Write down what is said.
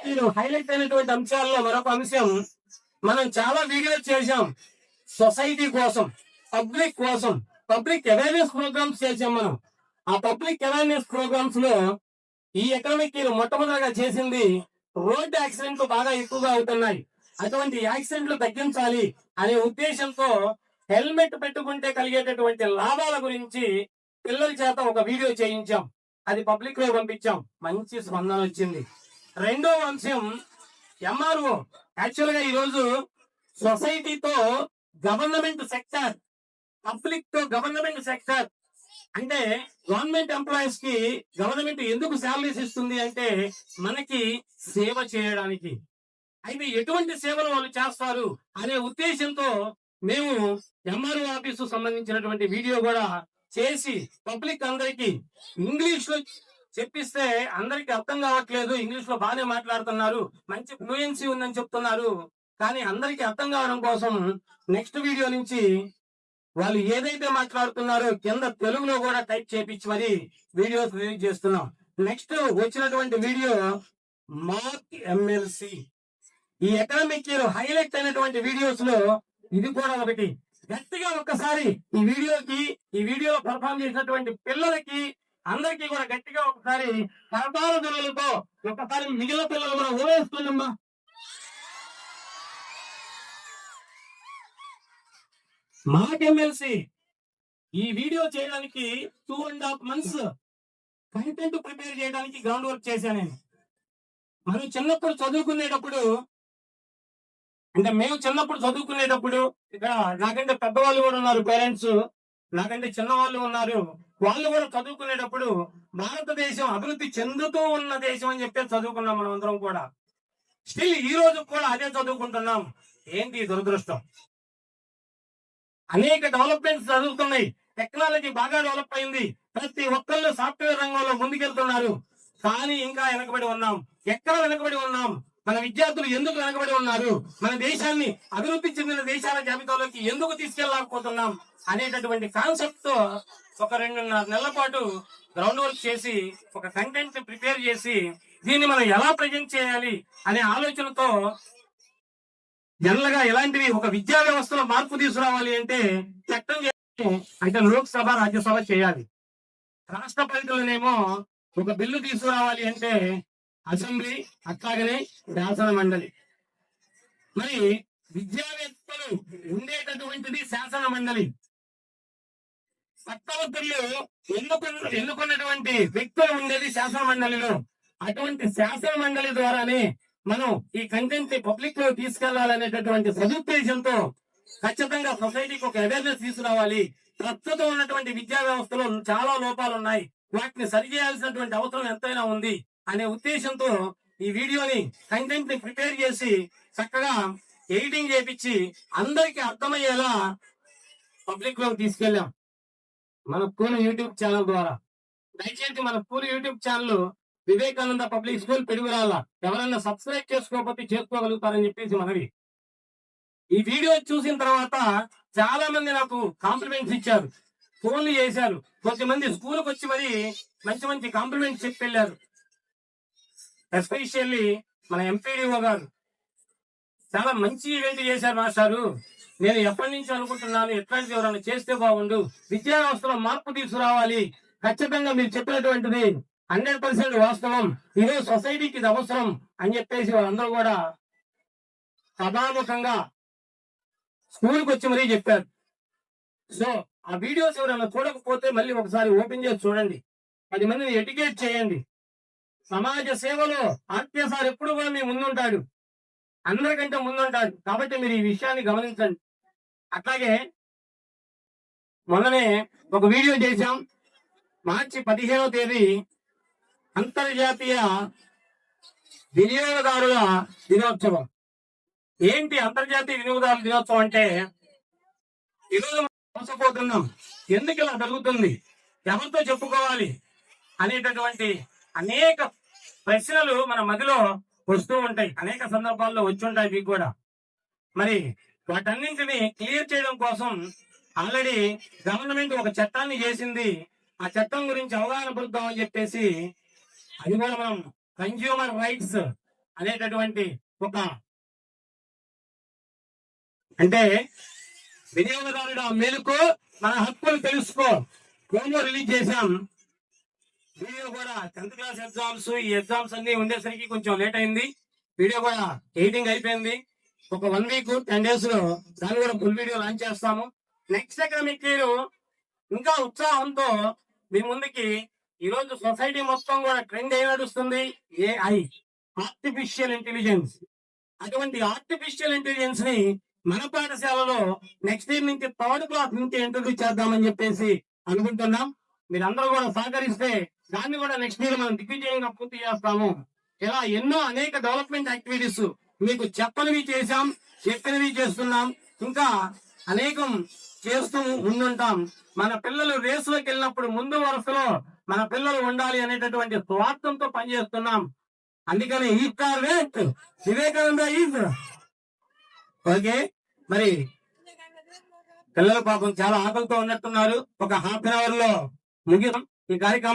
మీరు హైలైట్ అయినటువంటి అంశాల్లో మరొక అంశం, మనం చాలా వీడియోలు చేశాం సొసైటీ కోసం, పబ్లిక్ కోసం, పబ్లిక్ అవేర్నెస్ ప్రోగ్రామ్స్ చేశాం మనం. ఆ పబ్లిక్ అవేర్నెస్ ప్రోగ్రామ్స్ లో ఈ ఎకనామిక్ ఇయర్ మొట్టమొదటిగా చేసింది రోడ్డు యాక్సిడెంట్లు బాగా ఎక్కువగా అవుతున్నాయి, అటువంటి యాక్సిడెంట్లు తగ్గించాలి అనే ఉద్దేశంతో హెల్మెట్ పెట్టుకుంటే కలిగేటటువంటి లాభాల గురించి పిల్లల చేత ఒక వీడియో చేయించాం. అది పబ్లిక్ లో పంపించాం, మంచి స్పందన వచ్చింది. రెండో అంశం ఎంఆర్ఓ. యాక్చువల్ గా ఈరోజు సొసైటీతో గవర్నమెంట్ సెక్టర్, పబ్లిక్ తో గవర్నమెంట్ సెక్టర్ అంటే గవర్నమెంట్ ఎంప్లాయీస్ కి గవర్నమెంట్ ఎందుకు శాలరీస్ ఇస్తుంది అంటే మనకి సేవ చేయడానికి. అయితే ఎటువంటి సేవలు వాళ్ళు చేస్తారు అనే ఉద్దేశంతో మేము ఎంఆర్ఓ ఆఫీసు సంబంధించినటువంటి వీడియో కూడా చేసి పబ్లిక్ అందరికి ఇంగ్లీష్ లో చెప్పిస్తే అందరికి అర్థం కావట్లేదు, ఇంగ్లీష్ లో బాగానే మాట్లాడుతున్నారు, మంచి ఫ్లూయెన్సీ ఉందని చెప్తున్నారు, కానీ అందరికి అర్థం కావడం కోసం నెక్స్ట్ వీడియో నుంచి వాళ్ళు ఏదైతే మాట్లాడుతున్నారో కింద తెలుగులో కూడా టైప్ చేపించి మరి వీడియోస్ రిలీజ్ చేస్తున్నాం. నెక్స్ట్ వచ్చినటువంటి వీడియో మార్క్ ఎమ్మెల్సీ. ఈ ఎకనామిక్ ఇయర్ హైలైట్ అయినటువంటి వీడియోస్ లో ఇది కూడా ఒకటి. గట్టిగా ఒక్కసారి ఈ వీడియోలో పర్ఫామ్ చేసినటువంటి పిల్లలకి అందరికీ కూడా గట్టిగా ఒకసారి పరదాల పిల్లలతో ఒకసారి మిగిలిన పిల్లలు కూడా ఊరేస్తున్నామ్మా. మాక్ ఎమ్మెల్సీ ఈ వీడియో చేయడానికి 2.5 months కంటెంట్ ప్రిపేర్ చేయడానికి గ్రౌండ్ వర్క్ చేశాను నేను. మనం చిన్నప్పుడు చదువుకునేటప్పుడు, అంటే మేము చిన్నప్పుడు చదువుకునేటప్పుడు ఇక్కడ నాకంటే పెద్దవాళ్ళు కూడా ఉన్నారు, పేరెంట్స్ నాకంటే చిన్న వాళ్ళు ఉన్నారు, వాళ్ళు కూడా చదువుకునేటప్పుడు భారతదేశం అభివృద్ధి చెందుతూ ఉన్న దేశం అని చెప్పి చదువుకున్నాం మనం అందరం కూడా. స్టిల్ ఈ రోజు కూడా అదే చదువుకుంటున్నాం. ఏంటి దురదృష్టం, అనేక డెవలప్మెంట్స్ జరుగుతున్నాయి, టెక్నాలజీ బాగా డెవలప్ అయింది, ప్రతి ఒక్కళ్ళు సాఫ్ట్వేర్ రంగంలో ముందుకెళ్తున్నారు, కానీ ఇంకా వెనకబడి ఉన్నాం. ఎక్కడ వెనకబడి ఉన్నాం, మన విద్యార్థులు ఎందుకు వెనకబడి ఉన్నారు, మన దేశాన్ని అభివృద్ధి చెందిన దేశాల జాబితాలోకి ఎందుకు తీసుకెళ్ళలేకపోతున్నాం అనేటటువంటి కాన్సెప్ట్ తో ఒక 2.5 నెలల పాటు గ్రౌండ్ వర్క్ చేసి ఒక కంటెంట్ ప్రిపేర్ చేసి దీన్ని మనం ఎలా ప్రజెంట్ చేయాలి అనే ఆలోచనతో, జనరల్ గా ఇలాంటివి ఒక విద్యా వ్యవస్థలో మార్పు తీసుకురావాలి అంటే చట్టం అంటే లోక్సభ రాజ్యసభ చేయాలి, రాష్ట్రపతిలోనేమో ఒక బిల్లు తీసుకురావాలి అంటే అసెంబ్లీ, అట్లాగనే శాసన మండలి. మరి విద్యావేత్తలు ఉండేటటువంటిది శాసన మండలి. చట్టవంతులు ఎన్నుకున్నటువంటి వ్యక్తులు ఉండేది శాసన మండలిలో. అటువంటి శాసన మండలి ద్వారానే మనం ఈ కంటెంట్ పబ్లిక్ లో తీసుకెళ్లాలనేటటువంటి సదుద్దేశంతో ఖచ్చితంగా సొసైటీకి ఒక అవేర్నెస్ తీసుకురావాలి. ప్రస్తుతం ఉన్నటువంటి విద్యా వ్యవస్థలో చాలా లోపాలు ఉన్నాయి, వాటిని సరిచేయాల్సినటువంటి అవసరం ఎంతైనా ఉంది అనే ఉద్దేశంతో ఈ వీడియోని కంటెంట్ ని ప్రిపేర్ చేసి చక్కగా ఎడిటింగ్ చేపించి అందరికీ అర్థమయ్యేలా పబ్లిక్ లో తీసుకెళ్ళాం మన పూల యూట్యూబ్ ఛానల్ ద్వారా. దయచేసి మన పూల YouTube channel Vivekananda public school Piduguralla ఎవరన్నా సబ్స్క్రైబ్ చేసుకోకపోతే చేసుకోగలుగుతారని చెప్పేసి మనవి. ఈ వీడియో చూసిన తర్వాత చాలా మంది నాకు కాంప్లిమెంట్స్ ఇచ్చారు, ఫోన్లు చేశారు, కొంతమంది స్కూల్కి వచ్చి మరి మంచి మంచి కాంప్లిమెంట్స్ చెప్పి వెళ్ళారు. ఎస్పెషల్లీ మన ఎంపీడీఓ గారు చాలా మంచి ఈవెంట్ చేశారు మాస్టారు, నేను ఎప్పటి నుంచి అనుకుంటున్నాను ఎట్లాంటిది ఎవరైనా చేస్తే బాగుండు, విద్యా వ్యవస్థలో మార్పు తీసుకురావాలి, ఖచ్చితంగా మీరు చెప్పినటువంటిది 100% వాస్తవం, ఇదే సొసైటీకి ఇది అవసరం అని చెప్పేసి వాళ్ళందరూ కూడా సభాముఖంగా స్కూల్కి వచ్చి మరీ చెప్పారు. సో ఆ వీడియోస్ ఎవరైనా చూడకపోతే మళ్ళీ ఒకసారి ఓపెన్ చేసి చూడండి, 10 మందిని ఎడ్యుకేట్ చేయండి. సమాజ సేవలో ఆర్కే సార్ ఎప్పుడు కూడా మీ ముందుంటాడు, అందరికంటే ముందుంటాడు, కాబట్టి మీరు ఈ విషయాన్ని గమనించండి. అట్లాగే మొన్ననే ఒక వీడియో చేశాం, మార్చి 15వ తేదీ అంతర్జాతీయ వినియోగదారుల దినోత్సవం. ఏంటి అంతర్జాతీయ వినియోగదారుల దినోత్సవం అంటే, ఈరోజు మోసపోతున్నాం, ఎందుకు ఇలా జరుగుతుంది, ఎవరితో చెప్పుకోవాలి అనేటటువంటి అనేక ప్రశ్నలు మన మదిలో వస్తూ ఉంటాయి, అనేక సందర్భాల్లో వచ్చి ఉంటాయి మీకు కూడా. మరి వాటన్నింటినీ క్లియర్ చేయడం కోసం ఆల్రెడీ గవర్నమెంట్ ఒక చట్టాన్ని చేసింది, ఆ చట్టం గురించి అవగాహన పొందుతామని చెప్పేసి అది కూడా మనం కన్స్యూమర్ రైట్స్ అనేటటువంటి ఒక అంటే వినియోగదారుడు మేలుకో మన హక్కులు తెలుసుకో ప్రోమో రిలీజ్ చేశాం. వీడియో కూడా 10th క్లాస్ ఎగ్జామ్స్ ఈ ఎగ్జామ్స్ అన్ని ఉండేసరికి కొంచెం లేట్ అయింది. వీడియో కూడా ఎడిటింగ్ అయిపోయింది. ఒక 1 వీక్ 10 days లో దాన్ని కూడా ఫుల్ వీడియో లాంచ్ చేస్తాము. నెక్స్ట్ అకాడమిక్ ఇయర్ ఇంకా ఉత్సాహంతో మీ ముందుకి ఈ రోజు సొసైటీ మొత్తం కూడా ట్రెండ్ ఏ నడుస్తుంది, ఏఐ, ఆర్టిఫిషియల్ ఇంటెలిజెన్స్. అటువంటి ఆర్టిఫిషియల్ ఇంటెలిజెన్స్ ని మన పాఠశాలలో నెక్స్ట్ ఇయర్ నుంచి 3rd క్లాస్ నుంచి ఇంట్రొడ్యూస్ చేద్దామని చెప్పేసి అనుకుంటున్నాం. మీరందరూ కూడా సహకరిస్తే దాన్ని కూడా నెక్స్ట్ ఇయర్ మనం దిగ్విజయంగా పూర్తి చేస్తాము. ఇలా ఎన్నో అనేక డెవలప్మెంట్ యాక్టివిటీస్ మీకు చెప్పనివి చేశాం, చెప్పినవి చేస్తున్నాం, ఇంకా అనేకం చేస్తూ ఉండుంటాం. మన పిల్లలు రేసులోకి వెళ్ళినప్పుడు ముందు వరుసలో మన పిల్లలు ఉండాలి అనేటటువంటి స్వార్థంతో పనిచేస్తున్నాం. అందుకని ఈ కార్వేట్ వివేకానంద ఈజ్ ఓకే. మరి పిల్లలు పాపం చాలా ఆకలితో ఉన్నట్టున్నారు. ఒక హాఫ్ అన్ అవర్ లో ముగిస్తాం ఈ కార్యక్రమం.